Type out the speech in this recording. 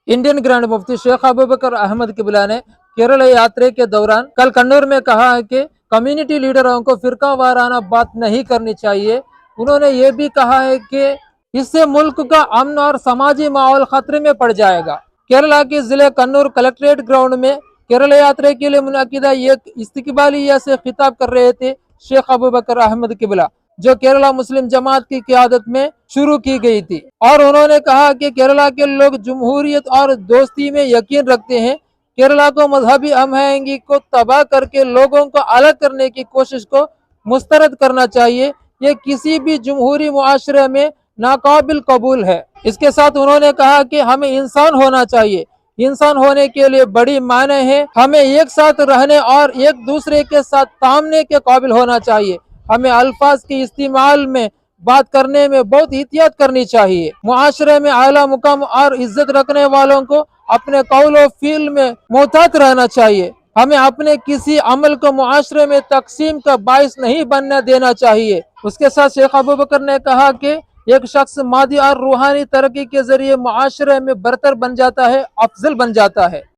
Indian grand मुफ्ती शेख अबू बकर अहमद किबला ने केरल यात्रा के दौरान कल कन्नूर में कहा है कि कम्युनिटी लीडरों को फिरका वाराना बात नहीं करनी चाहिए। उन्होंने ये भी कहा है कि इससे मुल्क का अमन और समाजी माहौल खतरे में पड़ जाएगा। केरला के जिले कन्नूर कलेक्ट्रेट ग्राउंड में केरल यात्रा के लिए मुनाकिदा एक इस्तकबालिया से खिताब कर रहे थे शेख अबू बकर अहमद किबला, जो केरला मुस्लिम जमात की क़यादत में शुरू की गई थी। और उन्होंने कहा कि केरला के लोग जमहूरियत और दोस्ती में यकीन रखते हैं। केरला को मजहबी हमआहंगी को तबाह करके लोगों को अलग करने की कोशिश को मुस्तरद करना चाहिए। ये किसी भी जमहूरी मुआशरे में नाकाबिल कबूल है। इसके साथ उन्होंने कहा कि हमें इंसान होना चाहिए। इंसान होने के लिए बड़ी मायने है। हमें एक साथ रहने और एक दूसरे के साथ तामने के काबिल होना चाहिए। हमें अल्फाज के इस्तेमाल में बात करने में बहुत एहतियात करनी चाहिए। मुआशरे में आला मुकाम और इज्जत रखने वालों को अपने कौल और फील में मोहतात रहना चाहिए। हमें अपने किसी अमल को मुआशरे में तकसीम का बाइस नहीं बनने देना चाहिए। उसके साथ शेख अबू बकर ने कहा कि एक शख्स मादी और रूहानी तरक्की के जरिए मुआशरे में बरतर बन जाता है, अफजल बन जाता है।